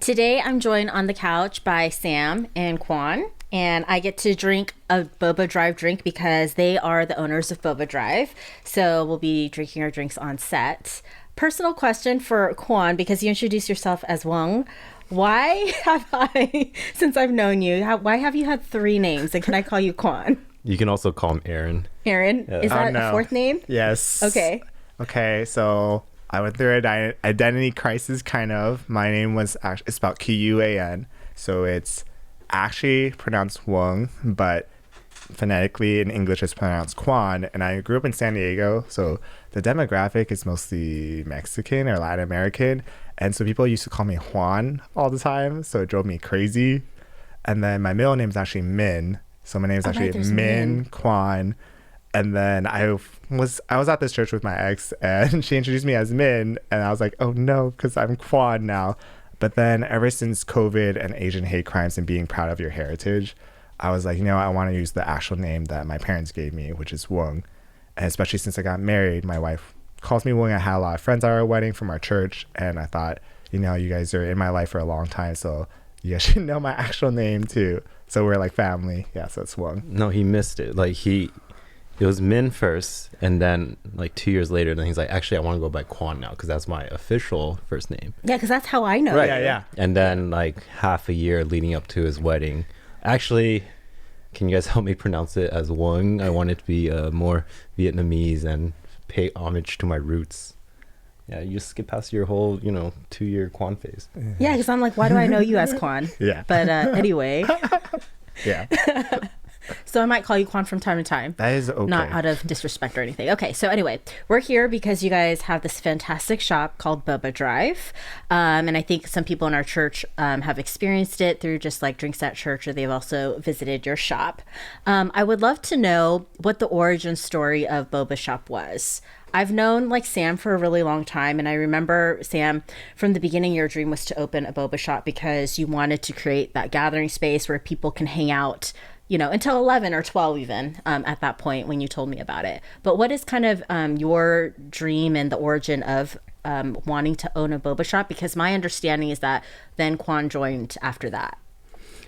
Today I'm joined on the couch by Sam and Quan, and I get to drink a Boba Drive drink because they are the owners of Boba Drive. So we'll be drinking our drinks on set. Personal question for Quan, because you introduced yourself as Wang. Why have I, since I've known you, why have you had three names? And can I call you Quan? You can also call him Aaron. Aaron? Yeah. Is that a fourth name? Yes. Okay, so I went through an identity crisis, kind of. My name was actually, it's spelled Quan. So it's actually pronounced Wang, but phonetically in English it's pronounced Quan. And I grew up in San Diego, so the demographic is mostly Mexican or Latin American. And so people used to call me Juan all the time, so it drove me crazy. And then my middle name is actually Min. So my name is actually Min Quan. And then I was at this church with my ex, and she introduced me as Min, and I was like, oh no, because I'm Quan now. But then ever since COVID and Asian hate crimes and being proud of your heritage, I was like, I want to use the actual name that my parents gave me, which is Wang. And especially since I got married, my wife calls me Wang. I had a lot of friends at our wedding from our church, and I thought, you guys are in my life for a long time, so you guys should know my actual name too. So we're like family. Yeah, so it's Wang. No, he missed it. It was Min first, and then 2 years later, then he's like, actually, I want to go by Quan now because that's my official first name. Yeah, because that's how I know Right. you. Yeah. And then half a year leading up to his wedding. Actually, can you guys help me pronounce it as Wang? I want it to be more Vietnamese and pay homage to my roots. Yeah, you just skip past your whole, 2-year Quan phase. Yeah, because I'm like, why do I know you as Quan? Yeah. But anyway. Yeah. So I might call you Quan from time to time. That is okay. Not out of disrespect or anything. Okay, so anyway, we're here because you guys have this fantastic shop called Boba Drive. And I think some people in our church have experienced it through just drinks at church, or they've also visited your shop. I would love to know what the origin story of Boba Shop was. I've known Sam for a really long time, and I remember, Sam, from the beginning your dream was to open a boba shop because you wanted to create that gathering space where people can hang out until 11 or 12 even at that point when you told me about it. But what is kind of your dream and the origin of wanting to own a boba shop? Because my understanding is that then Quan joined after that.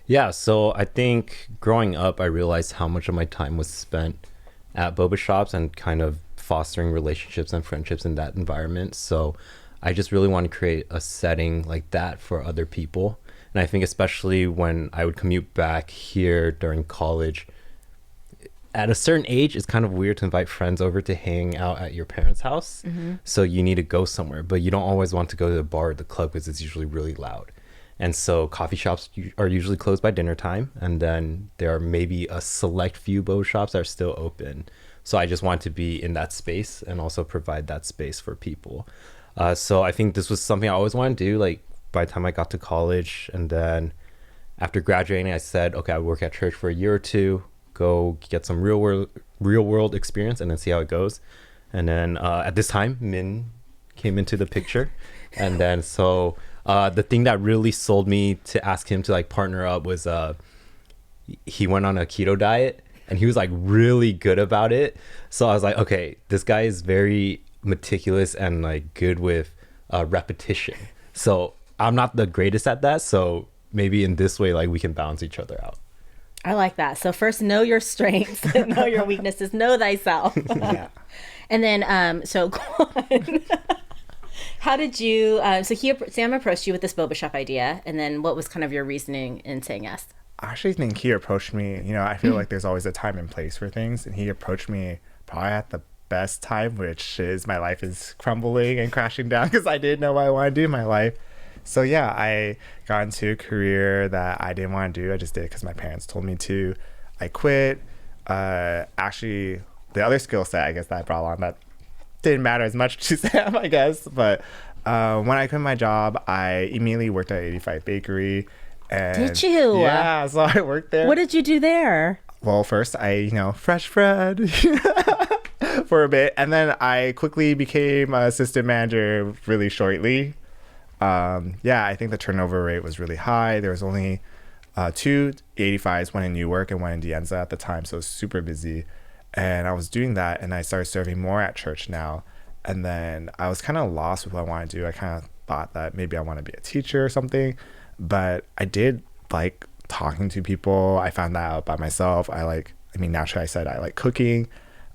Yeah, so I think growing up, I realized how much of my time was spent at boba shops and kind of fostering relationships and friendships in that environment. So I just really want to create a setting like that for other people. And I think especially when I would commute back here during college, at a certain age, it's kind of weird to invite friends over to hang out at your parents' house. Mm-hmm. So you need to go somewhere, but you don't always want to go to the bar or the club because it's usually really loud. And so coffee shops are usually closed by dinner time. And then there are maybe a select few boba shops that are still open. So I just want to be in that space and also provide that space for people. So I think this was something I always wanted to do, by the time I got to college. And then after graduating, I said, okay, I work at church for a year or two, go get some real world experience and then see how it goes. And then at this time, Min came into the picture. And then so the thing that really sold me to ask him to partner up was he went on a keto diet. And he was really good about it. So I was like, okay, this guy is very meticulous and good with repetition. So I'm not the greatest at that. So maybe in this way, we can balance each other out. I like that. So first, know your strengths, know your weaknesses, know thyself. Yeah. And then, so Quan, how did you, Sam approached you with this boba shop idea. And then what was kind of your reasoning in saying yes? I actually think he approached me, I feel like there's always a time and place for things, and he approached me probably at the best time, which is my life is crumbling and crashing down because I didn't know what I want to do in my life. So yeah, I got into a career that I didn't want to do. I just did it because my parents told me to. I quit. Actually, the other skill set, I guess, that I brought along that didn't matter as much to Sam, I guess. But when I quit my job, I immediately worked at 85 Bakery. And did you? Yeah, so I worked there. What did you do there? Well, first I, fresh bread for a bit. And then I quickly became assistant manager really shortly. I think the turnover rate was really high. There was only 2 85s, one in Newark and one in Dienza at the time. So it was super busy. And I was doing that, and I started serving more at church now. And then I was kind of lost with what I wanted to do. I kind of thought that maybe I want to be a teacher or something. But I did like talking to people. I found that out by myself. Naturally, I said I like cooking.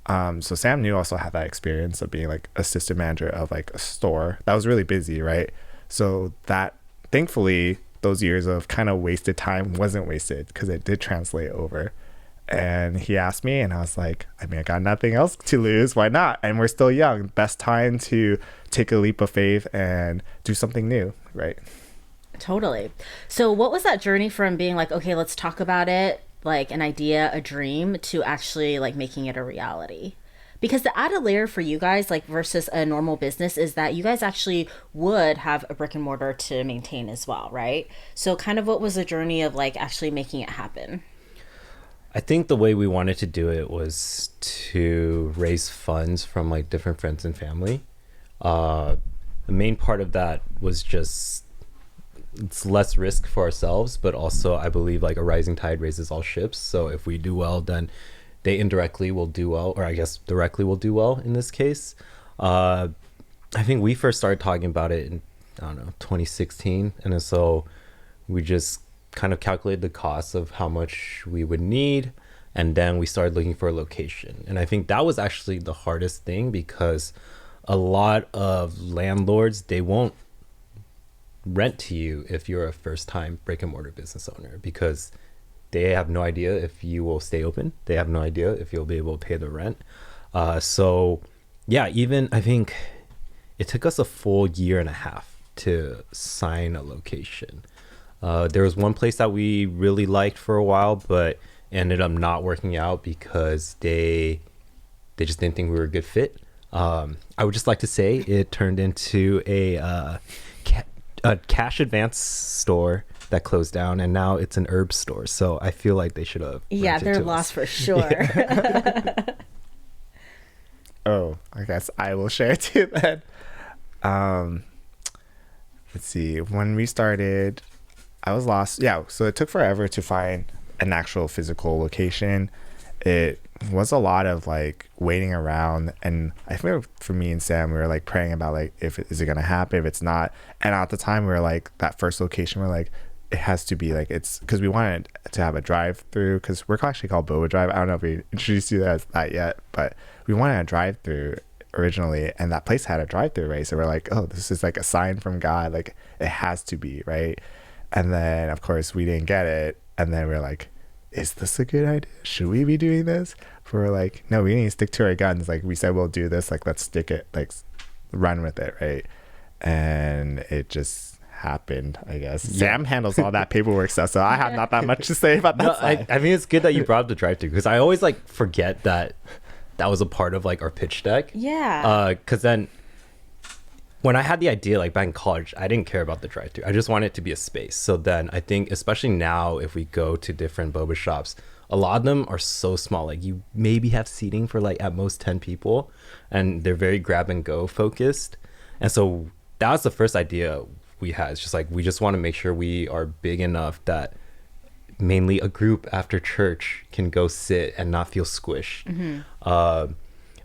So Sam New also had that experience of being like assistant manager of like a store that was really busy, right? So that, thankfully, those years of kind of wasted time wasn't wasted because it did translate over. And he asked me, and I was like, I mean, I got nothing else to lose. Why not? And we're still young. Best time to take a leap of faith and do something new, right? Totally. So what was that journey from being like, okay, let's talk about it, like an idea, a dream, to actually like making it a reality? Because the added layer for you guys, like versus a normal business, is that you guys actually would have a brick and mortar to maintain as well, right? So kind of what was the journey of like actually making it happen? I think the way we wanted to do it was to raise funds from like different friends and family. The main part of that was just, it's less risk for ourselves, but also I believe like a rising tide raises all ships. So if we do well, then they indirectly will do well, or I guess directly will do well in this case. I think we first started talking about it in, I don't know, 2016. And so we just kind of calculated the cost of how much we would need. And then we started looking for a location. And I think that was actually the hardest thing, because a lot of landlords, they won't rent to you if you're a first time brick and mortar business owner, because they have no idea if you will stay open. They have no idea if you'll be able to pay the rent. So yeah, even I think it took us a full year and a half to sign a location. There was one place that we really liked for a while, but ended up not working out because they just didn't think we were a good fit. I would just like to say it turned into a cash advance store that closed down, and now it's an herb store. So I feel like they should have. Yeah, they're lost for sure. Yeah. Oh, I guess I will share too then. Let's see. When we started, I was lost. Yeah, so it took forever to find an actual physical location. It was a lot of like waiting around, and I think for me and Sam, we were like praying about like, is it gonna happen, if it's not. And at the time, we were like, that first location, we're like, it has to be like, it's because we wanted to have a drive through, because we're actually called Boba Drive. I don't know if we introduced you as that yet, but we wanted a drive through originally, and that place had a drive through, right? So we're like, oh, this is like a sign from God, like it has to be, right? And then of course we didn't get it, and then we're like, is this a good idea? Should we be doing this? But we're like, no, we need to stick to our guns. Like we said, we'll do this. Like let's stick it, like run with it, right? And it just happened, I guess. Yeah. Sam handles all that paperwork stuff, so I have not that much to say about that. No, I mean, it's good that you brought up the drive-thru, because I always like forget that was a part of like our pitch deck. Yeah. Because then when I had the idea, like back in college, I didn't care about the drive-thru. I just wanted it to be a space. So then I think, especially now, if we go to different boba shops, a lot of them are so small. Like you maybe have seating for like at most 10 people, and they're very grab and go focused. And so that was the first idea we had. It's just like, we just want to make sure we are big enough that mainly a group after church can go sit and not feel squished. Mm-hmm.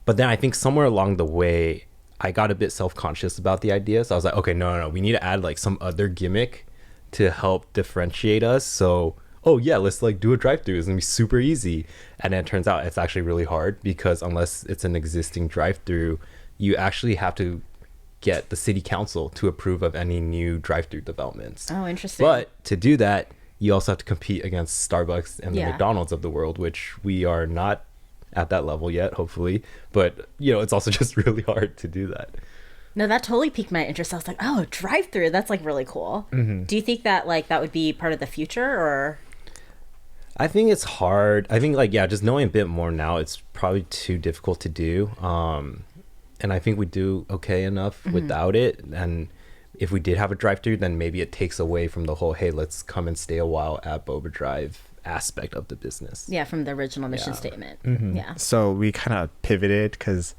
But then I think somewhere along the way, I got a bit self-conscious about the idea. So I was like, okay, no, we need to add like some other gimmick to help differentiate us. So, oh yeah, let's like do a drive-thru. It's gonna be super easy. And then it turns out it's actually really hard, because unless it's an existing drive-thru, you actually have to get the city council to approve of any new drive-thru developments. Oh, interesting. But to do that, you also have to compete against Starbucks and the McDonald's of the world, which we are not at that level yet, hopefully. But, you know, it's also just really hard to do that. No, that totally piqued my interest. I was like, oh, drive-thru, that's like really cool. Mm-hmm. Do you think that like that would be part of the future, or? I think it's hard. I think like, yeah, just knowing a bit more now, it's probably too difficult to do. And I think we do okay enough without it. And if we did have a drive-thru, then maybe it takes away from the whole, hey, let's come and stay a while at Boba Drive aspect of the business. Yeah, from the original mission statement. Mm-hmm. Yeah. So we kind of pivoted, because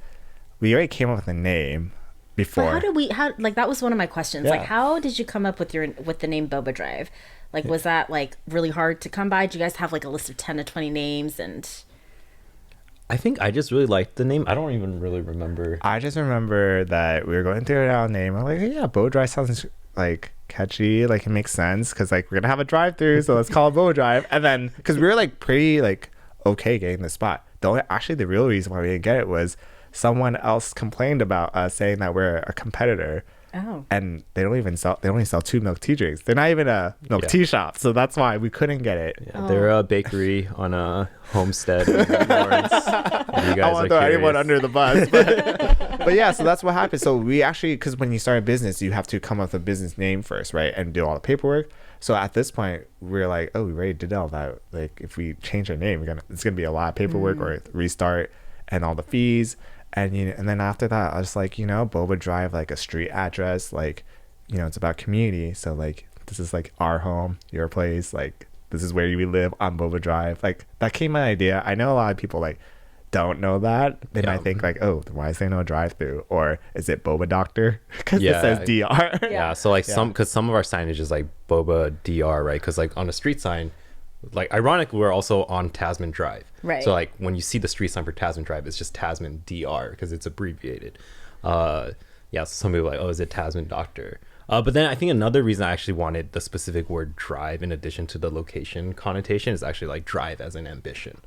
we already came up with a name before. But how like that was one of my questions. Yeah. Like, how did you come up with the name Boba Drive? Like, was that like really hard to come by? Did you guys have like a list of 10 to 20 names? And I think I just really liked the name. I don't even really remember. I just remember that we were going through our name. I'm like, yeah, Boba Drive sounds like catchy, like it makes sense because like we're gonna have a drive-through, so let's call it Boba Drive. And then because we were like pretty like okay getting the spot. Actually the real reason why we didn't get it was someone else complained about us saying that we're a competitor. Oh. And they only sell 2 milk tea drinks. They're not even a milk tea shop, so that's why we couldn't get it. Yeah, they're a bakery on a homestead in Lawrence. You guys I won't throw anyone under the bus, but yeah, so that's what happened. So we actually, because when you start a business, you have to come up with a business name first, right, and do all the paperwork. So at this point, we're like, oh, we already did all that. Like, if we change our name, it's gonna be a lot of paperwork or restart and all the fees. And and then after that, I was like, Boba Drive, like a street address, like, it's about community. So like, this is like our home, your place, like this is where we live on Boba Drive. Like that came my idea. I know a lot of people like don't know that. They might think like, oh, why is there no drive-through? Or is it Boba Doctor? Because it says DR. Yeah. So like because some of our signage is like Boba DR, right? Because like on a street sign, like ironically we're also on Tasman Drive, right? So like when you see the street sign for Tasman Drive, it's just Tasman DR because it's abbreviated. So some people are like, oh, is it Tasman Doctor? But then I think another reason I actually wanted the specific word drive in addition to the location connotation is actually like drive as an ambition.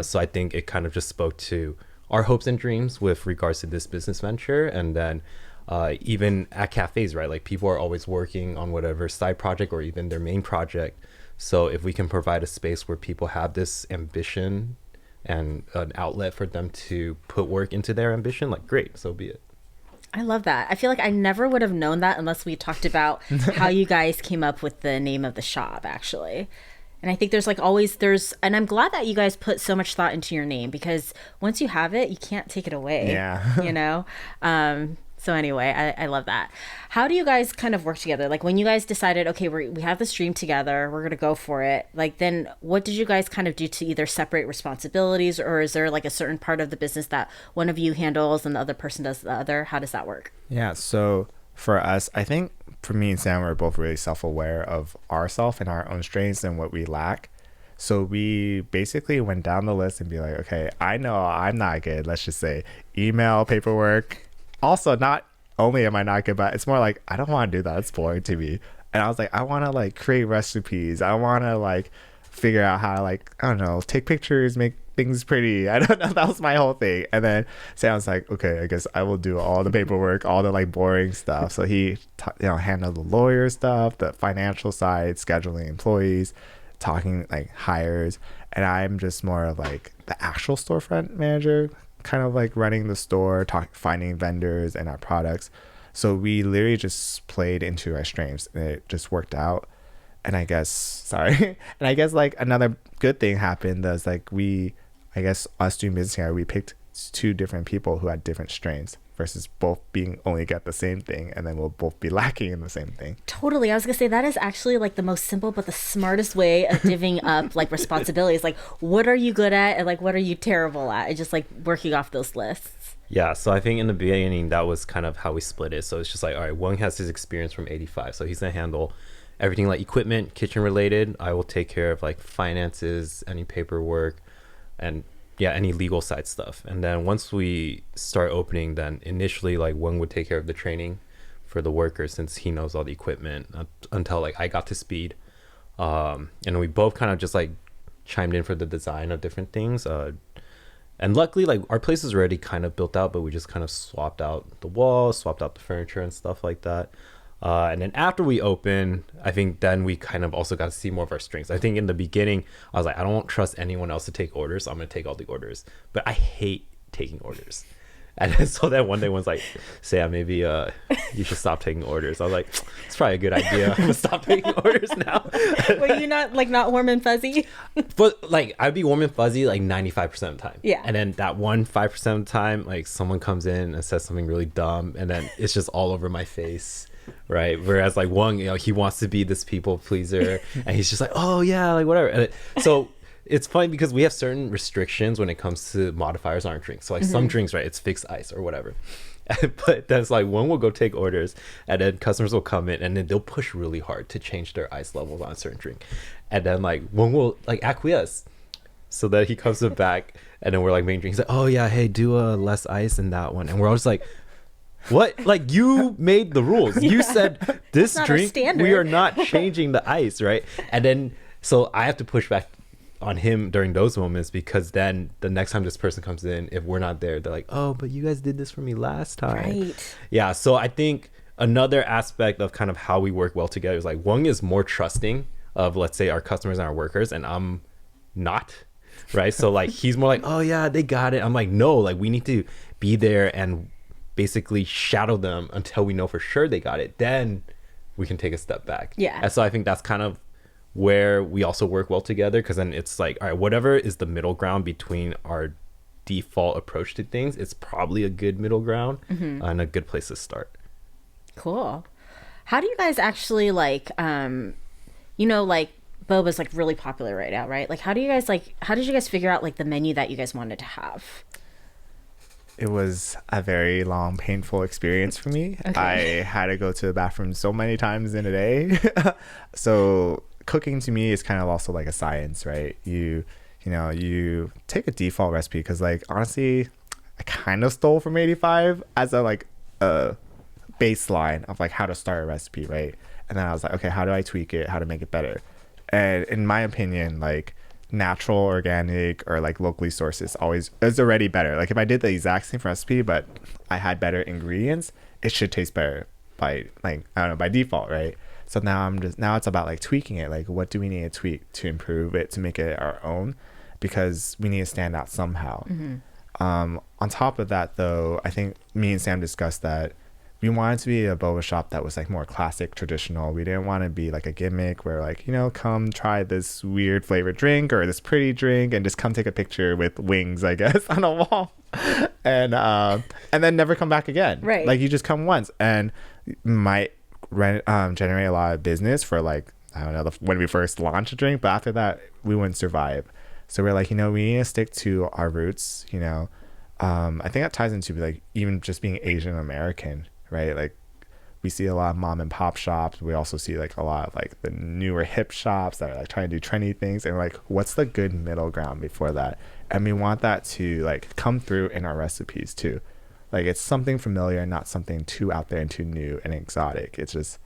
So I think it kind of just spoke to our hopes and dreams with regards to this business venture. And then even at cafes, right, like people are always working on whatever side project or even their main project. So if we can provide a space where people have this ambition and an outlet for them to put work into their ambition, like great, so be it. I love that. I feel like I never would have known that unless we talked about how you guys came up with the name of the shop, actually. And I think there's like always and I'm glad that you guys put so much thought into your name because once you have it, you can't take it away. Yeah. So anyway, I love that. How do you guys kind of work together? Like when you guys decided, okay, we have the stream together, we're going to go for it. Like then what did you guys kind of do to either separate responsibilities or is there like a certain part of the business that one of you handles and the other person does the other? How does that work? Yeah. So for us, I think for me and Sam, we're both really self-aware of ourselves and our own strengths and what we lack. So we basically went down the list and be like, okay, I know I'm not good. Let's just say email, paperwork. Also, not only am I not good, but it's more like I don't want to do that. It's boring to me. And I was like, I want to like create recipes. I want to like figure out how to like, I don't know, take pictures, make things pretty. I don't know. That was my whole thing. And then Sam was like, okay, I guess I will do all the paperwork, all the like boring stuff. So he, handled the lawyer stuff, the financial side, scheduling employees, talking like hires. And I'm just more of like the actual storefront manager, kind of like running the store, finding vendors and our products. So we literally just played into our strengths and it just worked out. And I guess like another good thing happened is like us doing business here, we picked 2 different people who had different strengths versus both being only get the same thing and then we'll both be lacking in the same thing. Totally. I was gonna say that is actually like the most simple but the smartest way of divvying up like responsibilities. Like what are you good at and like what are you terrible at? And just like working off those lists. Yeah, so I think in the beginning that was kind of how we split it. So it's just like, all right, Wong has his experience from 85, so he's gonna handle everything like equipment, kitchen related. I will take care of like finances, any paperwork, and any legal side stuff. And then once we start opening, then initially like Wong would take care of the training for the workers since he knows all the equipment until like I got to speed. And we both kind of just like chimed in for the design of different things. And luckily like our place is already kind of built out, but we just kind of swapped out the walls, swapped out the furniture and stuff like that. And then after we open, I think then we kind of also got to see more of our strengths. I think in the beginning, I was like, I don't trust anyone else to take orders, so I'm going to take all the orders. But I hate taking orders. And then, so then one day one's like, Sam, maybe you should stop taking orders. I was like, it's probably a good idea. I'm going to stop taking orders now. Were you not warm and fuzzy? But like I'd be warm and fuzzy like 95% of the time. Yeah. And then that 5% of the time, like someone comes in and says something really dumb and then it's just all over my face. Right, whereas like Wong, he wants to be this people pleaser and he's just like, oh yeah, like whatever. So it's funny because we have certain restrictions when it comes to modifiers on our drinks. So like some drinks, right, it's fixed ice or whatever. But then it's like Wong will go take orders and then customers will come in and then they'll push really hard to change their ice levels on a certain drink, and then like Wong will like acquiesce. So that he comes back and then we're like making drinks, he's like, oh yeah, hey, do a less ice in that one, and we're all just like, What? Like, you made the rules. You said this not our drink, standard. we are not changing the ice, right? And then, so I have to push back on him during those moments, because then the next time this person comes in, if we're not there, they're like, oh, but you guys did this for me last time. Right. Yeah. So I think another aspect of kind of how we work well together is like, Wong is more trusting of, let's say, our customers and our workers, and I'm not, right? So like, he's more like, oh yeah, they got it. I'm like, no, like, we need to be there and basically shadow them until we know for sure they got it. Then we can take a step back. Yeah. And so I think that's kind of where we also work well together, because then it's like, all right, whatever is the middle ground between our default approach to things, it's probably a good middle ground and a good place to start. Cool. How do you guys actually like, you know, like boba's like really popular right now, right? Like, how did you guys figure out like the menu that you guys wanted to have? It was a very long, painful experience for me. Okay. I had to go to the bathroom so many times in a day. So cooking to me is kind of also like a science, right? You know, you take a default recipe, because like, honestly, I kind of stole from 85 as a like a baseline of like how to start a recipe, right? And then I was like, okay, how do I tweak it? How to make it better? And in my opinion, like, natural, organic, or like locally sourced is already better. Like, if I did the exact same recipe but I had better ingredients, it should taste better by, like, I don't know, by default, right? So now it's about like tweaking it. Like, what do we need to tweak to improve it, to make it our own, because we need to stand out somehow. On top of that, though, I think me and Sam discussed that we wanted to be a boba shop that was like more classic, traditional. We didn't want to be like a gimmick where, like, you know, come try this weird flavored drink or this pretty drink and just come take a picture with wings, I guess, on a wall, and then never come back again. Right. Like, you just come once and might generate a lot of business for, like, I don't know, when we first launched a drink, but after that we wouldn't survive. So we're like, you know, we need to stick to our roots, you know. I think that ties into like even just being Asian American, right? Like, we see a lot of mom and pop shops. We also see like a lot of like the newer hip shops that are like trying to do trendy things, and like, what's the good middle ground before that? And we want that to like come through in our recipes too. Like, it's something familiar, not something too out there and too new and exotic. It's just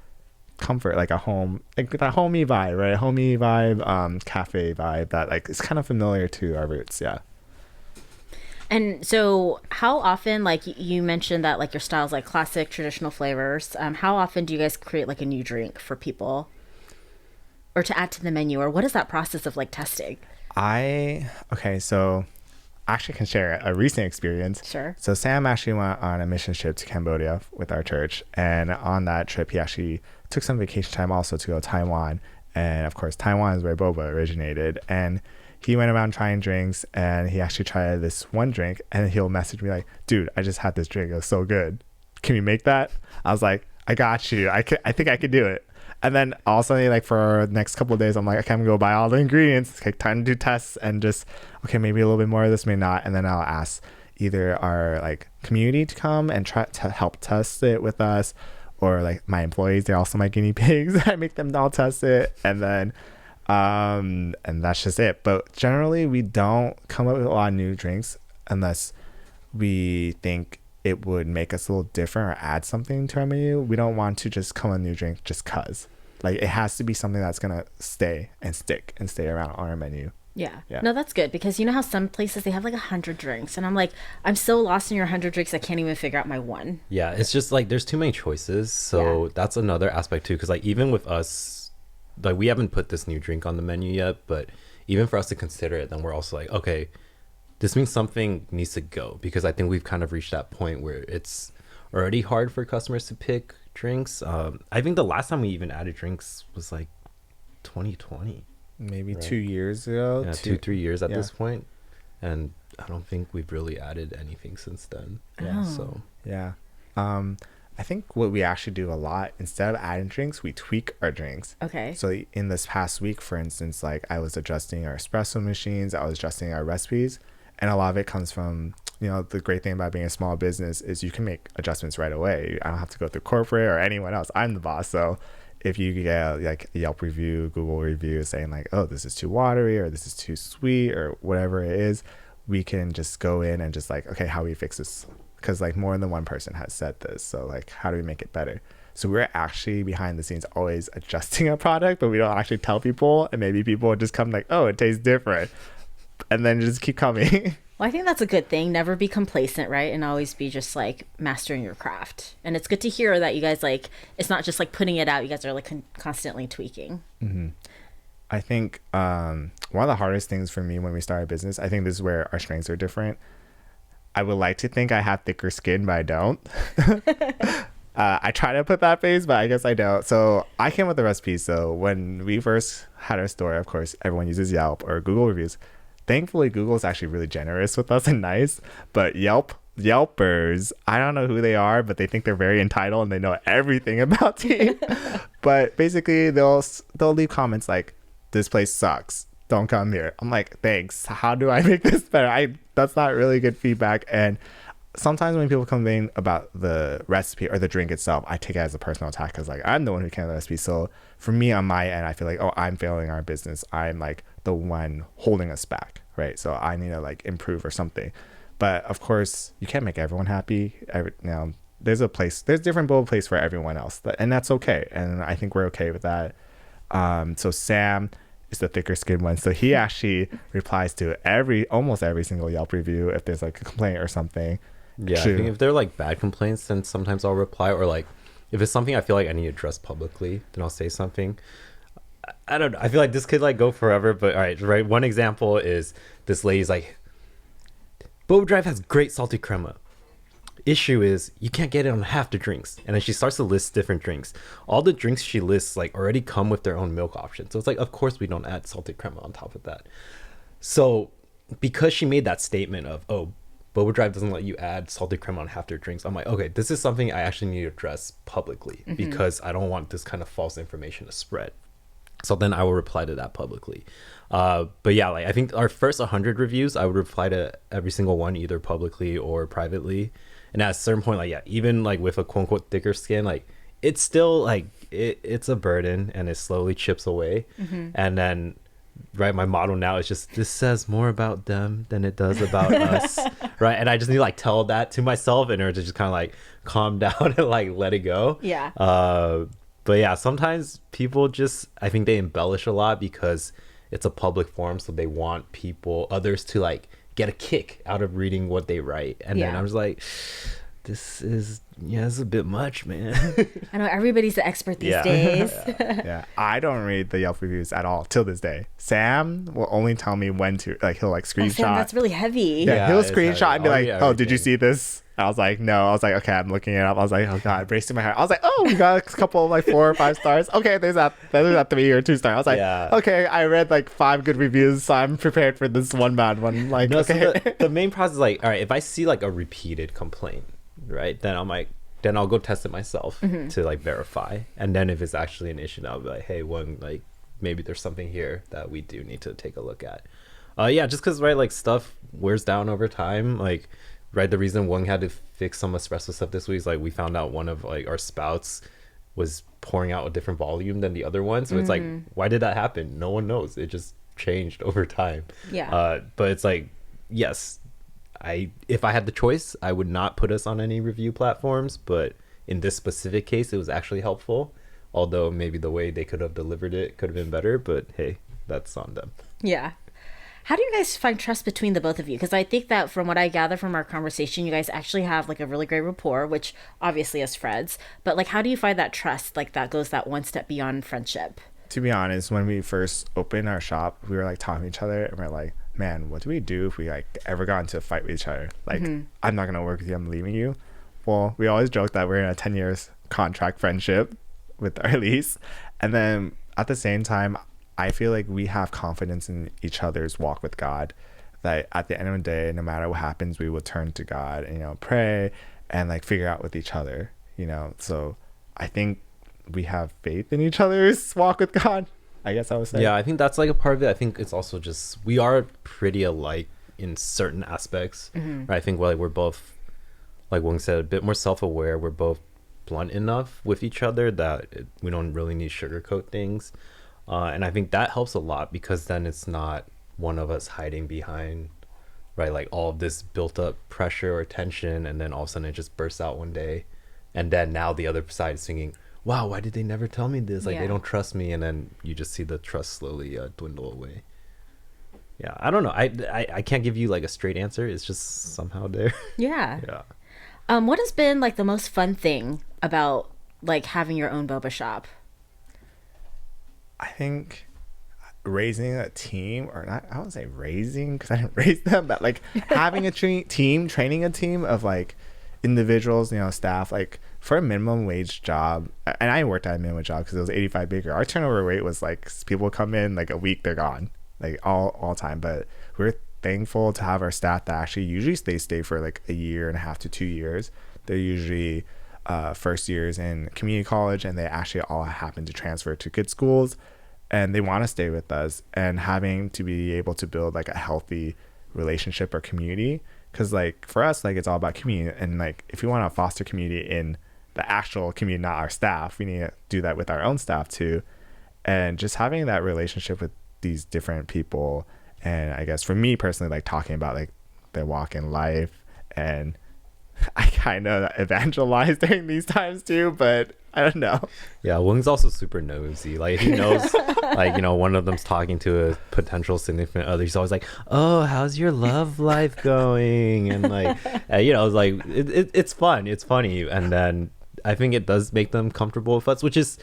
comfort, like a home, like that homey vibe, right? Homey vibe, cafe vibe that like is kind of familiar to our roots. Yeah. And so how often, like you mentioned that like your style is like classic traditional flavors, how often do you guys create like a new drink for people or to add to the menu, or what is that process of like testing? So I actually can share a recent experience. Sure. So Sam actually went on a mission trip to Cambodia with our church, and on that trip he actually took some vacation time also to go to Taiwan, and of course Taiwan is where boba originated. And he went around trying drinks, and he actually tried this one drink, and he'll message me like, dude, I just had this drink, it was so good, can we make that? I was like, I got you, I think I could do it. And then all of a sudden, like, for the next couple of days, I'm like, okay, I'm gonna go buy all the ingredients, okay, time to do tests, and just, okay, maybe a little bit more of this, maybe not. And then I'll ask either our like community to come and try to help test it with us, or like my employees, they're also my guinea pigs. I make them all test it, and then and that's just it. But generally we don't come up with a lot of new drinks unless we think it would make us a little different or add something to our menu. We don't want to just come with a new drink just cause. Like, it has to be something that's gonna stay and stick and stay around on our menu. Yeah. Yeah. No, that's good, because you know how some places they have like 100 drinks, and I'm like, I'm so lost in your 100 drinks, I can't even figure out my one. Yeah, it's just like there's too many choices. So Yeah. that's another aspect too, because like even with us, like, we haven't put this new drink on the menu yet, but even for us to consider it, then we're also like, okay, this means something needs to go, because I think we've kind of reached that point where it's already hard for customers to pick drinks. I think the last time we even added drinks was like 2020. Maybe Right. 2 years ago. Yeah, 2-3 years at yeah. this point. And I don't think we've really added anything since then. Oh. So Yeah. I think what we actually do a lot, instead of adding drinks, we tweak our drinks. Okay. So in this past week, for instance, like, I was adjusting our espresso machines, I was adjusting our recipes, and a lot of it comes from, you know, the great thing about being a small business is you can make adjustments right away. I don't have to go through corporate or anyone else. I'm the boss. So if you get like a Yelp review, Google review saying like, oh, this is too watery or this is too sweet or whatever it is, we can just go in and just like, okay, how do we fix this because like more than one person has said this. So like, how do we make it better? So we're actually behind the scenes always adjusting a product, but we don't actually tell people, and maybe people would just come like, oh, it tastes different, and then just keep coming. Well, I think that's a good thing. Never be complacent, right? And always be just like mastering your craft. And it's good to hear that you guys like, it's not just like putting it out. You guys are like constantly tweaking. I think one of the hardest things for me when we start a business, I think this is where our strengths are different. I would like to think I have thicker skin, but I don't. I try to put that face, but I guess I don't. So I came with the recipes. So when we first had our store, of course, everyone uses Yelp or Google reviews. Thankfully, Google is actually really generous with us and nice. But Yelpers, I don't know who they are, but they think they're very entitled and they know everything about tea. But basically, they'll leave comments like, "This place sucks. Don't come here." I'm like, thanks. How do I make this better? That's not really good feedback. And sometimes when people complain about the recipe or the drink itself, I take it as a personal attack because like I'm the one who came up with the recipe. So for me on my end, I feel like, oh, I'm failing our business. I'm like the one holding us back, right? So I need to like improve or something. But of course, you can't make everyone happy. There's different boba place for everyone else, and that's okay. And I think we're okay with that. So Sam is the thicker skinned one, so he actually replies to almost every single Yelp review if there's like a complaint or something. Yeah, I think if they're like bad complaints, then sometimes I'll reply, or like if it's something I feel like I need to address publicly, then I'll say something. I don't know. I feel like this could like go forever, but all right. One example is this lady's like, Boba Drive has great salty crema. Issue is you can't get it on half the drinks. And then she starts to list different drinks. All the drinks she lists like already come with their own milk option. So it's like, of course we don't add salted crema on top of that. So because she made that statement of, oh, Boba Drive doesn't let you add salted crema on half their drinks, I'm like, okay, this is something I actually need to address publicly because I don't want this kind of false information to spread. So then I will reply to that publicly. But yeah, like I think our first 100 reviews, I would reply to every single one, either publicly or privately. And at a certain point, like, yeah, even like with a quote unquote thicker skin, like it's still like it's a burden and it slowly chips away. And then, right, my motto now is just, this says more about them than it does about us. Right. And I just need to like tell that to myself in order to just kind of like calm down and like let it go. Yeah. But yeah, sometimes people just, I think they embellish a lot because it's a public forum. So they want others to like get a kick out of reading what they write. And then I'm just like, this is a bit much, man. I know everybody's the expert these days. Yeah. I don't read the Yelp reviews at all till this day. Sam will only tell me when to, like, he'll like screenshot. Sam, that's really heavy. Yeah, he'll screenshot heavy. and be like, Yeah, oh, did you see this? I was like, no. I was like, okay, I'm looking it up. I was like, oh god, bracing my heart. I was like, oh, we got a couple of like 4 or 5 stars. Okay, there's that 3 or 2 star. I was like, okay, I read like 5 good reviews, so I'm prepared for this one bad one. Like, no, okay. So the main process is like, all right, if I see like a repeated complaint, right, then I'll go test it myself to like verify. And then if it's actually an issue, I'll be like, hey, like maybe there's something here that we do need to take a look at. Yeah, just because, right, like stuff wears down over time. Like, right, the reason Wong had to fix some espresso stuff this week is like we found out one of like our spouts was pouring out a different volume than the other one. So it's like, why did that happen? No one knows. It just changed over time. Yeah. But it's like, yes, if I had the choice, I would not put us on any review platforms. But in this specific case, it was actually helpful. Although maybe the way they could have delivered it could have been better. But hey, that's on them. Yeah. How do you guys find trust between the both of you? Because I think that from what I gather from our conversation, you guys actually have like a really great rapport, which obviously is friends. But like, how do you find that trust, like that goes that one step beyond friendship? To be honest, when we first opened our shop, we were like talking to each other and we're like, man, what do we do if we like ever got into a fight with each other? Like, I'm not gonna work with you, I'm leaving you. Well, we always joke that we're in a 10 years contract friendship with our lease. And then at the same time, I feel like we have confidence in each other's walk with God, that at the end of the day, no matter what happens, we will turn to God and, pray and like figure out with each other, So I think we have faith in each other's walk with God, I guess I would say. Yeah, I think that's like a part of it. I think it's also just, we are pretty alike in certain aspects. Right? I think like we're both, like Wong said, a bit more self-aware. We're both blunt enough with each other that we don't really need sugarcoat things. And I think that helps a lot because then it's not one of us hiding behind, right? Like all of this built up pressure or tension, and then all of a sudden it just bursts out one day, and then now the other side is thinking, wow, why did they never tell me this? Like Yeah. they don't trust me, and then you just see the trust slowly dwindle away. Yeah, I don't know. I can't give you like a straight answer. It's just somehow there. Yeah. Yeah. What has been like the most fun thing about like having your own boba shop? I think raising a team, or not, I don't say raising because I didn't raise them, but like having a team, training a team of like individuals, staff, like for a minimum wage job. And I worked at a minimum wage job because it was 85 bigger. Our turnover rate was like people come in like a week, they're gone, like all time. But we're thankful to have our staff that actually usually stay for like a year and a half to 2 years. They're usually first years in community college, and they actually all happen to transfer to good schools, and they want to stay with us. And having to be able to build like a healthy relationship or community, because like for us, like it's all about community, and like if we want to foster community in the actual community, not our staff, we need to do that with our own staff too. And just having that relationship with these different people, and I guess for me personally, like talking about like their walk in life, and I kind of evangelize during these times too, but I don't know. Yeah, Wung's also super nosy. Like he knows, like one of them's talking to a potential significant other. He's always like, "Oh, how's your love life going?" And like, it's like it's fun, it's funny, and then I think it does make them comfortable with us, which is,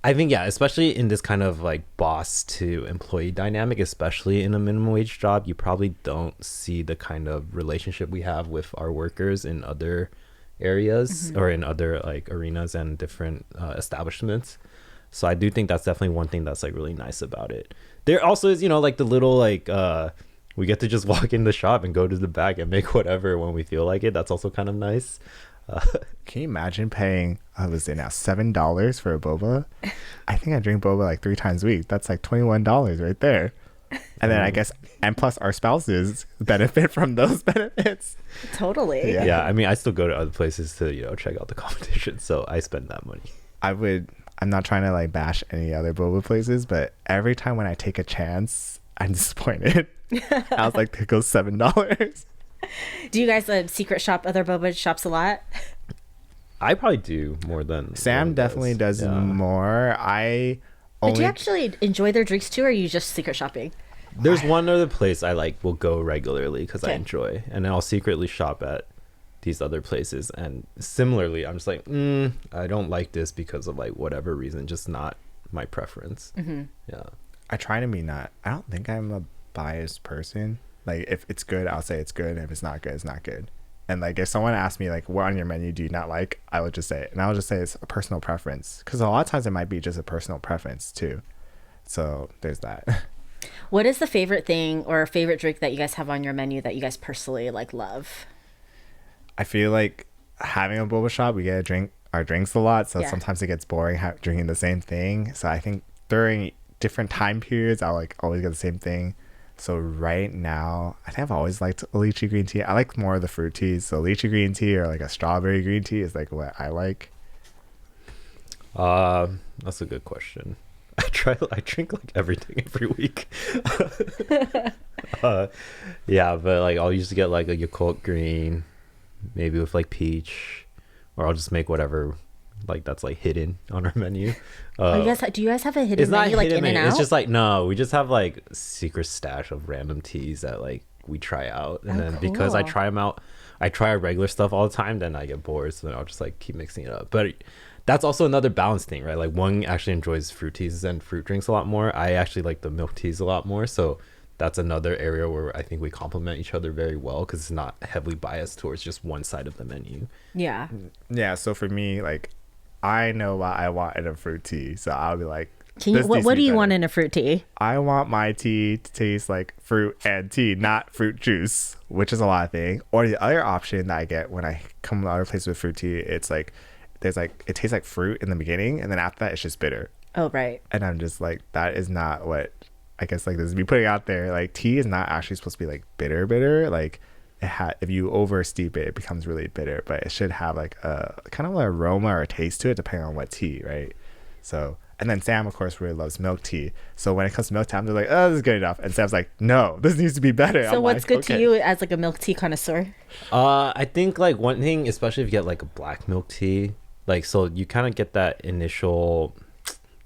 I think, yeah, especially in this kind of like boss to employee dynamic, especially in a minimum wage job, you probably don't see the kind of relationship we have with our workers in other areas or in other like arenas and different establishments. So I do think that's definitely one thing that's like really nice about it. There also is, like the little like we get to just walk in the shop and go to the back and make whatever when we feel like it. That's also kind of nice. Can you imagine paying, was it now $7 for a boba? I think I drink boba like 3 times a week. That's like $21 right there. And then I guess, and plus our spouses benefit from those benefits. Totally. Yeah, I mean, I still go to other places to check out the competition, so I spend that money. I'm not trying to like bash any other boba places, but every time when I take a chance, I'm disappointed. I was like, there goes $7. Do you guys secret shop other boba shops a lot? I probably do more than Sam Wung definitely does Yeah. more. But do you actually enjoy their drinks too, or are you just secret shopping? There's one other place I like will go regularly because I Okay. enjoy, and then I'll secretly shop at these other places. And similarly, I'm just like, I don't like this because of like whatever reason, just not my preference. Yeah. I try to be not. I don't think I'm a biased person. Like if it's good, I'll say it's good. If it's not good, it's not good. And like if someone asks me like, what on your menu do you not like, I would just say it. And I would just say it's a personal preference, because a lot of times it might be just a personal preference too. So there's that. What is the favorite thing or favorite drink that you guys have on your menu that you guys personally like love? I feel like having a boba shop, we get to drink our drinks a lot, so Yeah. sometimes it gets boring drinking the same thing. So I think during different time periods, I'll like always get the same thing. So right now, I think I've always liked a lychee green tea. I like more of the fruit teas. So lychee green tea or like a strawberry green tea is like what I like. That's a good question. I drink like everything every week. Yeah, but like I'll usually get like a Yakult green, maybe with like peach, or I'll just make whatever like that's like hidden on our menu. Do you guys have a hidden It's not menu like hidden in and menu. out? It's just like no, we just have like secret stash of random teas that like we try out, and then because I cool. try them out, I try our regular stuff all the time. Then I get bored, so then I'll just like keep mixing it up. But that's also another balance thing, right? Like one actually enjoys fruit teas and fruit drinks a lot more. I actually like the milk teas a lot more. So that's another area where I think we complement each other very well because it's not heavily biased towards just one side of the menu. Yeah. Yeah, so for me, like I know what I want in a fruit tea, so I'll be like, What do you want in a fruit tea? I want my tea to taste like fruit and tea, not fruit juice, which is a lot of things. Or the other option that I get when I come to other places with fruit tea, it's like it tastes like fruit in the beginning, and then after that it's just bitter. Oh, right. And I'm just like, that is not what I guess like this is me putting out there. Like tea is not actually supposed to be like bitter. Like if you over steep it, it becomes really bitter, but it should have like a kind of an aroma or a taste to it depending on what tea, right? So And then Sam, of course, really loves milk tea. So when it comes to milk time, they're like, oh, this is good enough. And Sam's like, no, this needs to be better. So I'm what's like, good okay. to you as like a milk tea connoisseur? I think like one thing, especially if you get like a black milk tea, like so you kind of get that initial,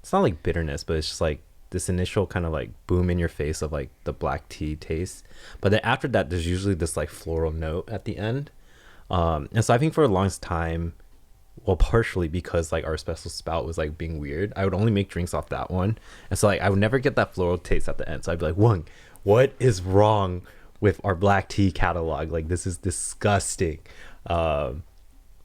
it's not like bitterness, but it's just like this initial kind of like boom in your face of like the black tea taste. But then after that, there's usually this like floral note at the end. And so I think for the longest time, well, partially because like our espresso spout was like being weird, I would only make drinks off that one. And so like I would never get that floral taste at the end. So I'd be like, Wong, what is wrong with our black tea catalog? Like this is disgusting. But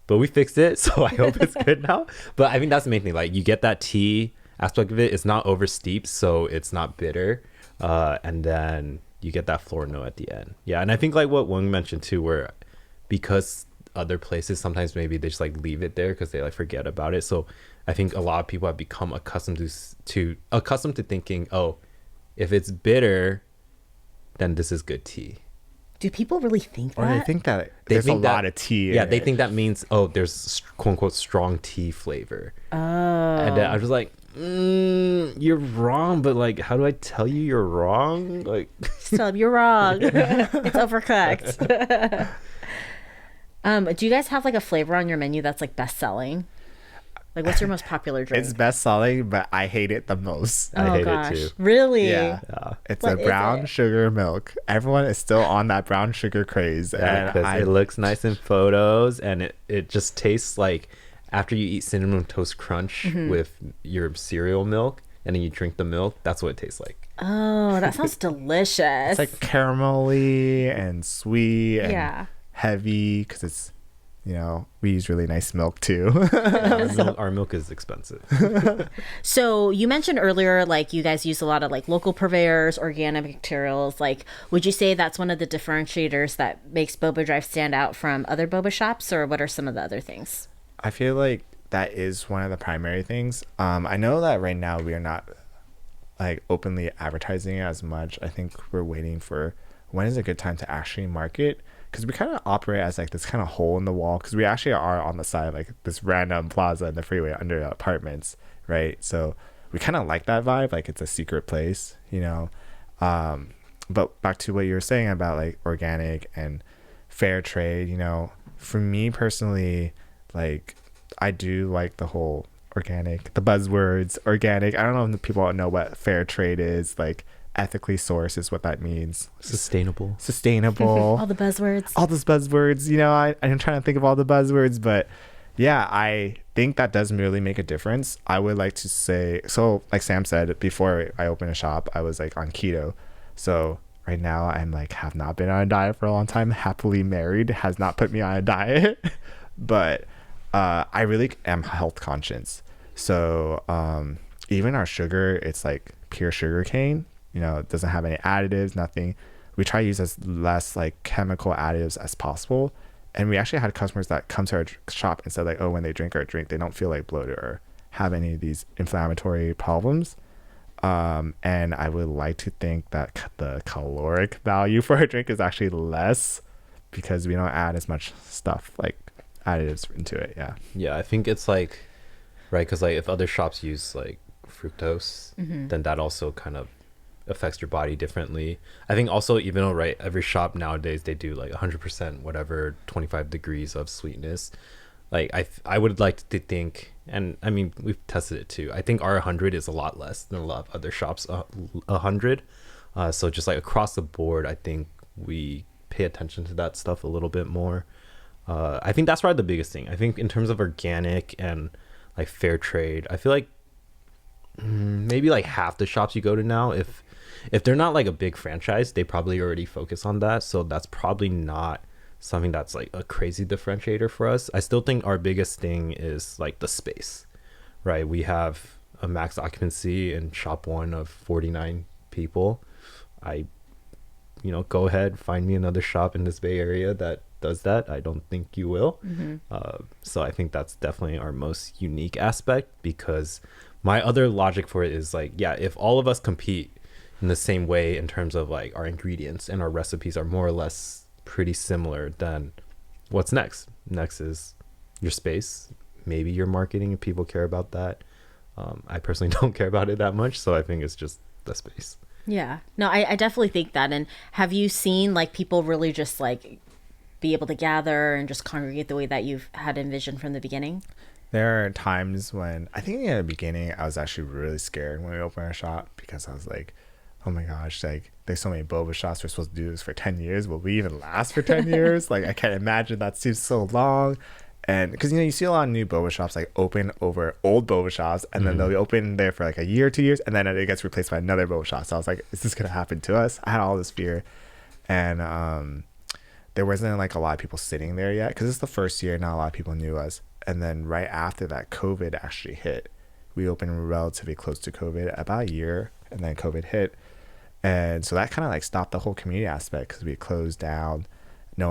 we fixed it, so I hope it's good now. But I think that's the main thing. Like you get that tea aspect of it. It's not over steeped, so it's not bitter. And then you get that floral note at the end. Yeah, and I think like what Wong mentioned too, where because other places sometimes maybe they just like leave it there because they like forget about it. So I think a lot of people have become accustomed to thinking, oh, if it's bitter, then this is good tea. Do people really think that? Or they think that They there's think a that- lot of tea. Yeah, in they it. think that means, oh, there's quote unquote strong tea flavor. Oh. And then I was like, you're wrong, but like, how do I tell you you're wrong? Like, So you're wrong. It's overcooked. Do you guys have like a flavor on your menu that's like best selling? Like what's your most popular drink? It's best selling, but I hate it the most. I hate it gosh. too. Really? Yeah. yeah. It's What a is brown it? sugar milk. Everyone is still on that brown sugar craze. Yeah, because it looks nice in photos, and it just tastes like after you eat cinnamon toast crunch with your cereal milk, and then you drink the milk. That's what it tastes like. Oh, that sounds delicious. it's like caramelly and sweet and Yeah. heavy because it's, we use really nice milk too. Our milk is expensive. So you mentioned earlier, like you guys use a lot of like local purveyors, organic materials. Like, would you say that's one of the differentiators that makes Boba Drive stand out from other boba shops, or what are some of the other things? I feel like that is one of the primary things. I know that right now we are not like openly advertising it as much. I think we're waiting for when is a good time to actually market, because we kind of operate as like this kind of hole in the wall, because we actually are on the side, like this random plaza in the freeway under apartments, right? So we kind of like that vibe, like it's a secret place, but back to what you were saying about like organic and fair trade, for me personally, like I do like the whole organic, the buzzwords organic. I don't know if people know what fair trade is, like ethically sourced is what that means. Sustainable. All the buzzwords. All those buzzwords, I'm trying to think of all the buzzwords, but yeah, I think that does really make a difference. I would like to say, so like Sam said, before I opened a shop, I was like on keto. So right now I'm like, have not been on a diet for a long time, happily married, has not put me on a diet, but I really am health conscious. So even our sugar, it's like pure sugar cane. It doesn't have any additives, nothing. We try to use as less like chemical additives as possible. And we actually had customers that come to our shop and said like, oh, when they drink our drink, they don't feel like bloated or have any of these inflammatory problems. And I would like to think that the caloric value for our drink is actually less because we don't add as much stuff like additives into it. Yeah, I think it's like, right, because like if other shops use like fructose, then that also kind of affects your body differently. I think also, even though right, every shop nowadays they do like 100% whatever 25 degrees of sweetness, like I would like to think, and I mean we've tested it too, I think our 100 is a lot less than a lot of other shops 100. So just like across the board, I think we pay attention to that stuff a little bit more. I think that's probably the biggest thing. I think in terms of organic and like fair trade, I feel like maybe like half the shops you go to now, if they're not like a big franchise, they probably already focus on that. So that's probably not something that's like a crazy differentiator for us. I still think our biggest thing is like the space, right? We have a max occupancy in shop one of 49 people. Go ahead, find me another shop in this Bay Area that does that. I don't think you will. So I think that's definitely our most unique aspect, because my other logic for it is like, yeah, if all of us compete in the same way in terms of like our ingredients and our recipes are more or less pretty similar, then what's next? Next is your space, maybe your marketing, if people care about that. I personally don't care about it that much, so I think it's just the space. Yeah. No, I definitely think that. And have you seen like people really just like be able to gather and just congregate the way that you've had envisioned from the beginning? There are times when I think in the beginning I was actually really scared when we opened our shop because I was like, oh my gosh, like there's so many boba shops. We're supposed to do this for 10 years. Will we even last for 10 years? Like I can't imagine, that seems so long. And because, you see a lot of new boba shops like open over old boba shops, and then they'll be open there for like a year, 2 years, and then it gets replaced by another boba shop. So I was like, is this going to happen to us? I had all this fear. And there wasn't like a lot of people sitting there yet because it's the first year. Not a lot of people knew us. And then right after that, COVID actually hit. We opened relatively close to COVID, about a year, and then COVID hit. And so that kind of like stopped the whole community aspect because we closed down. We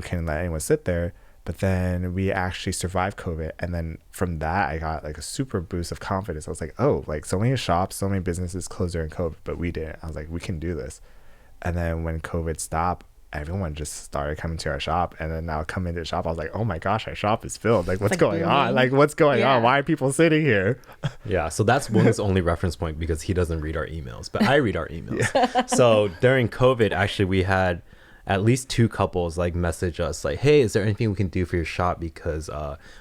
couldn't let anyone sit there. But then we actually survived COVID. And then from that, I got like a super boost of confidence. I was like, oh, like so many shops, so many businesses closed during COVID, but we didn't. I was like, we can do this. And then when COVID stopped, everyone just started coming to our shop. And then now coming to the shop, I was like, oh my gosh, our shop is filled. Like, what's like going on? Like, what's going on? Why are people sitting here? Yeah, so that's Wung's only reference point because he doesn't read our emails, but I read our emails. So during COVID, actually, we had at least 2 couples like message us like, hey, is there anything we can do for your shop? Because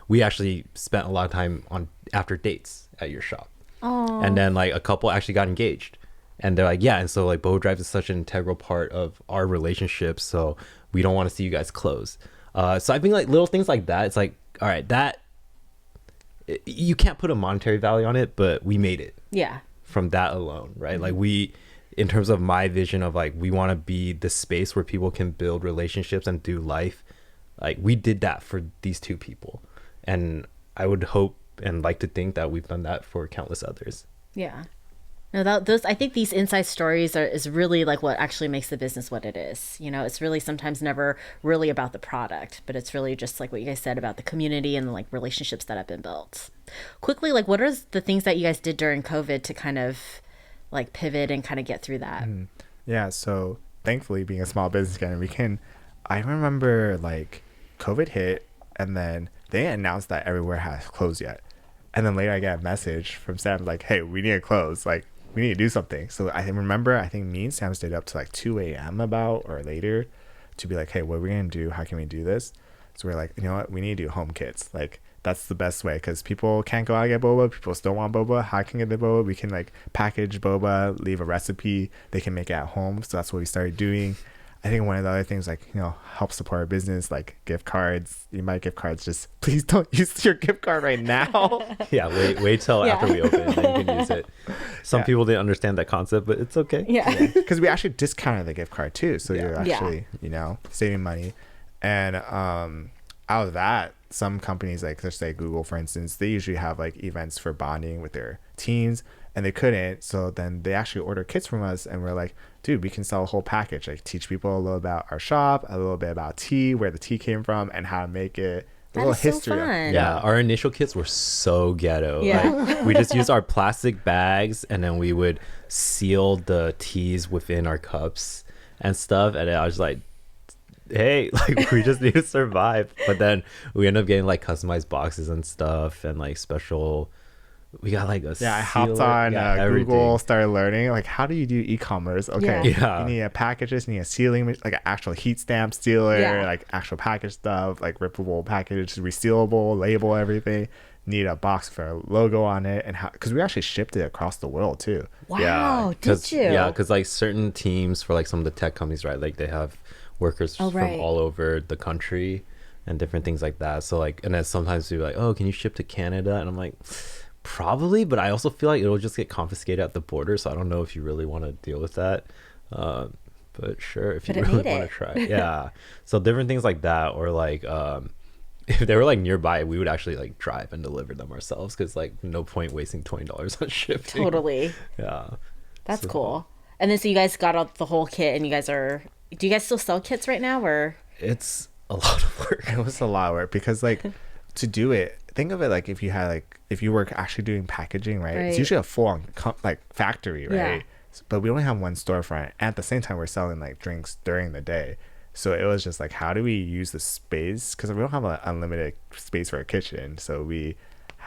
we actually spent a lot of time on after dates at your shop. Oh. And then like a couple actually got engaged. And they're like, yeah. And so like Boba Drive is such an integral part of our relationship. So we don't want to see you guys close. So I think like little things like that, it's like, all right, that you can't put a monetary value on it, but we made it. Yeah. From that alone, right? Like in terms of my vision of like, we want to be the space where people can build relationships and do life. Like we did that for these 2 people. And I would hope and like to think that we've done that for countless others. Yeah. No, those I think these inside stories is really like what actually makes the business what it is. It's really sometimes never really about the product, but it's really just like what you guys said about the community and like relationships that have been built. Quickly, like what are the things that you guys did during COVID to kind of like pivot and kind of get through that? Yeah, so thankfully being a small business again, I remember like COVID hit and then they announced that everywhere has closed yet. And then later I get a message from Sam like, hey, we need to close. Like, we need to do something. So I remember, I think me and Sam stayed up to like 2 a.m. or later to be like, hey, what are we going to do? How can we do this? So we're like, you know what? We need to do home kits. Like, that's the best way because people can't go out and get boba. People still want boba. How can get the boba? We can like package boba, leave a recipe. They can make it at home. So that's what we started doing. I think one of the other things, like, help support our business, like gift cards. You might gift cards, just please don't use your gift card right now. Yeah, wait till after we open, then you can use it. Some people didn't understand that concept, but it's okay. Yeah. Because we actually discounted the gift card too. So you're actually, saving money. And out of that, some companies, like let's say Google, for instance, they usually have like events for bonding with their teams. And they couldn't, so then they actually order kits from us, and we're like, dude, we can sell a whole package, like teach people a little about our shop, a little bit about tea, where the tea came from, and how to make it. A little history. So fun. Yeah, our initial kits were so ghetto. Yeah. Like, we just used our plastic bags, and then we would seal the teas within our cups and stuff. And I was like, hey, like we just need to survive. But then we ended up getting like customized boxes and stuff, and like special. We got like a I hopped on Google, started learning like how do you do e-commerce. Okay, you need a packages, you need a sealing, like an actual heat stamp sealer, like actual package stuff, like rippable package, resealable, label everything. Need a box for a logo on it, and how, because we actually shipped it across the world too. Wow, did you? Yeah, because like certain teams for like some of the tech companies, right, like they have workers from all over the country and different things like that. So like, and then sometimes we're like, oh, can you ship to Canada? And I'm like, probably, but I also feel like it'll just get confiscated at the border, so I don't know if you really want to deal with that. But sure, if you really want to try. Yeah. So different things like that, or like if they were like nearby, we would actually like drive and deliver them ourselves, because like no point wasting $20 on shipping. Totally. Yeah. That's cool. And then so you guys got out the whole kit, and do you guys still sell kits right now, or? It's a lot of work. It was a lot of work because like to do it, think of it like if you were actually doing packaging, right? It's usually a full-on like factory, right? But we only have one storefront. At the same time, we're selling like drinks during the day. So it was just like, how do we use the space? Because we don't have an unlimited space for a kitchen. So we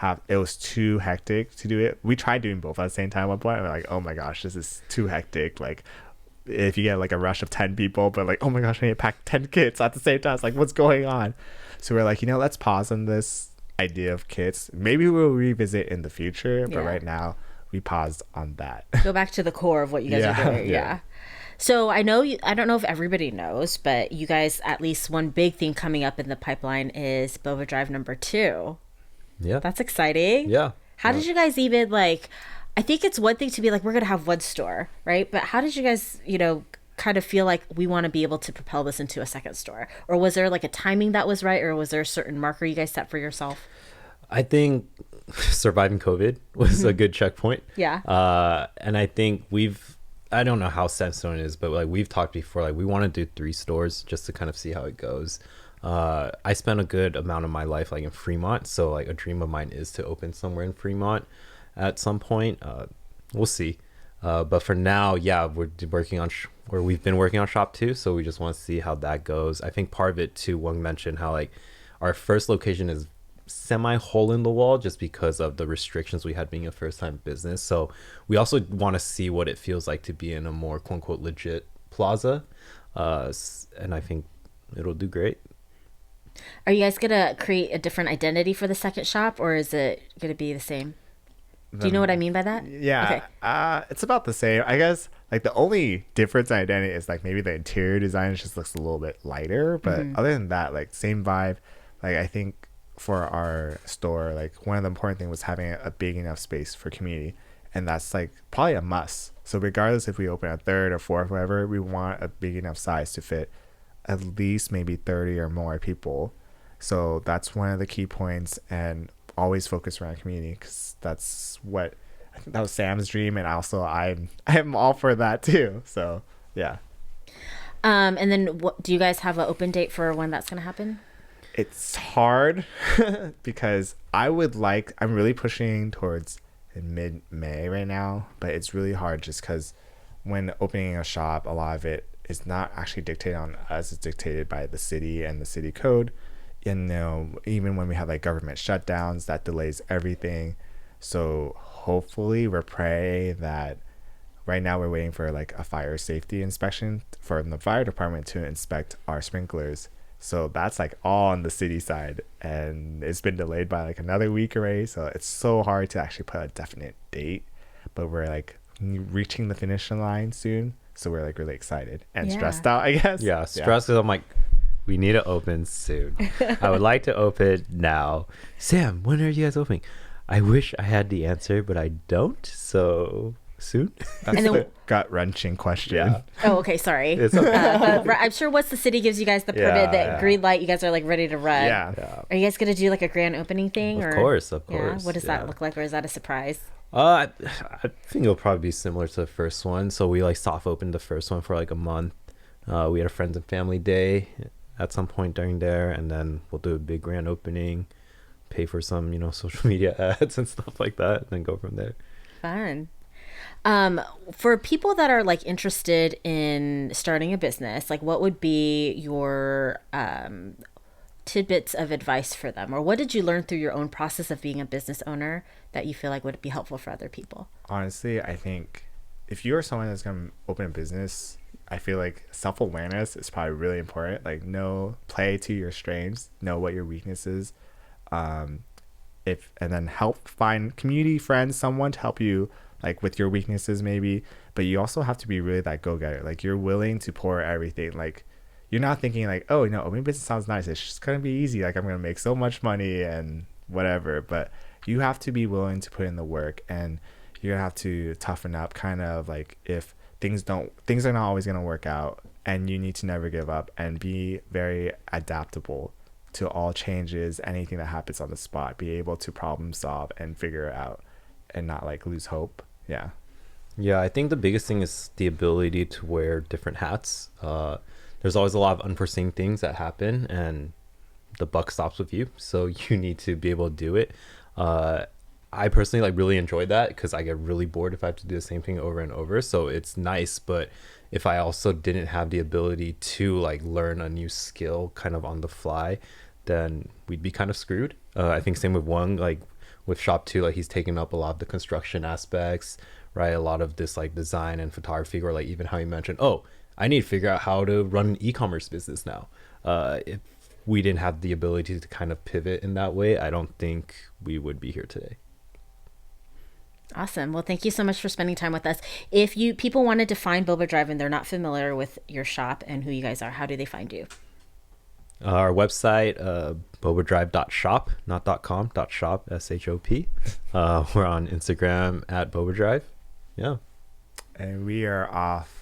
have, it was too hectic to do it. We tried doing both at the same time at one point. And we're like, oh my gosh, this is too hectic. Like, if you get like a rush of 10 people, but like, oh my gosh, I need to pack 10 kits at the same time. It's like, what's going on? So we're like, let's pause on this idea of kits. Maybe we'll revisit in the future, but right now we paused on that. Go back to the core of what you guys are doing. Yeah. So I know I don't know if everybody knows, but you guys, at least one big thing coming up in the pipeline is Boba Drive #2. Yeah. That's exciting. Yeah. How did you guys even like, I think it's one thing to be like, we're going to have one store, right? But how did you guys, kind of feel like we want to be able to propel this into a second store? Or was there like a timing that was right? Or was there a certain marker you guys set for yourself? I think surviving COVID was a good checkpoint. Yeah. And I think I don't know how Sandstone is, but like we've talked before, like we want to do 3 stores just to kind of see how it goes. I spent a good amount of my life like in Fremont, so like a dream of mine is to open somewhere in Fremont at some point. We'll see. But for now, we've been working on shop 2, so we just want to see how that goes. I think part of it too, Wong mentioned how like our first location is semi hole in the wall just because of the restrictions we had being a first time business. So we also want to see what it feels like to be in a more quote unquote legit plaza. And I think it'll do great. Are you guys going to create a different identity for the second shop, or is it going to be the same? Do you know what I mean by that? Yeah. Okay. It's about the same. I guess like the only difference in identity is like maybe the interior design just looks a little bit lighter, but other than that, like same vibe. Like I think for our store, like one of the important things was having a big enough space for community, and that's like probably a must. So regardless if we open a third or fourth, whatever, we want a big enough size to fit at least maybe 30 or more people. So that's one of the key points, and always focus around community, because that's what I think that was Sam's dream, and also I'm all for that too. So yeah. And then do you guys have an open date for when that's going to happen? It's hard because I'm really pushing towards mid-May right now, but it's really hard just because when opening a shop, a lot of it is not actually dictated on us. It's dictated by the city and the city code. And even when we have like government shutdowns, that delays everything. So hopefully we're praying that right now we're waiting for like a fire safety inspection from the fire department to inspect our sprinklers. So that's like all on the city side, and it's been delayed by like another week already. So it's so hard to actually put a definite date, but we're like reaching the finish line soon. So we're like really excited and stressed out, I guess. Yeah, stressed because I'm like, we need to open soon. I would like to open now. Sam, when are you guys opening? I wish I had the answer, but I don't. So soon. That's the gut-wrenching question. Yeah. Oh, okay. Sorry. I'm sure once the city gives you guys the permit, that green light, you guys are like ready to run. Yeah. Are you guys going to do like a grand opening thing? Of course. Yeah. What does that look like, or is that a surprise? I think it'll probably be similar to the first one. So we like soft opened the first one for like a month. We had a friends and family day at some point during there, and then we'll do a big grand opening, pay for some social media ads and stuff like that, and then go from there. Fun. For people that are like interested in starting a business, like what would be your tidbits of advice for them, or what did you learn through your own process of being a business owner that you feel like would be helpful for other people? Honestly, I think if you're someone that's going to open a business, I feel like self-awareness is probably really important. Like play to your strengths, know what your weakness is, and then help find community, friends, someone to help you like with your weaknesses maybe. But you also have to be really that go-getter. Like you're willing to pour everything. Like you're not thinking like, oh opening business sounds nice, it's just gonna be easy, like I'm gonna make so much money and whatever. But you have to be willing to put in the work, and you're gonna have to toughen up, kind of like if things are not always gonna work out, and you need to never give up and be very adaptable to all changes, anything that happens on the spot, be able to problem solve and figure it out and not like lose hope. Yeah, I think the biggest thing is the ability to wear different hats. There's always a lot of unforeseen things that happen, and the buck stops with you, so you need to be able to do it. I personally like really enjoy that because I get really bored if I have to do the same thing over and over, so it's nice. But if I also didn't have the ability to like learn a new skill kind of on the fly, then we'd be kind of screwed. I think same with Wong, like with shop 2, like he's taken up a lot of the construction aspects, right? A lot of this like design and photography, or like even how you mentioned, oh, I need to figure out how to run an e-commerce business now. If we didn't have the ability to kind of pivot in that way, I don't think we would be here today. Awesome. Well, thank you so much for spending time with us. If people wanted to find Boba Drive and they're not familiar with your shop and who you guys are, how do they find you? Our website, bobadrive.shop, not .com, .shop, S-H-O-P. We're on Instagram at Boba Drive. Yeah. And we are off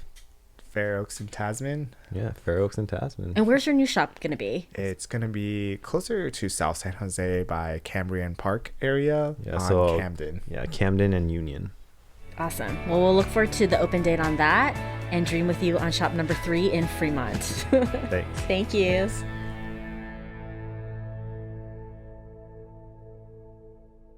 Fair Oaks and Tasman. Yeah, Fair Oaks and Tasman. And where's your new shop going to be? It's going to be closer to South San Jose by Cambrian Park area on Camden. Yeah, Camden and Union. Awesome. Well, we'll look forward to the open date on that and dream with you on shop number 3 in Fremont. Thanks. Thank you.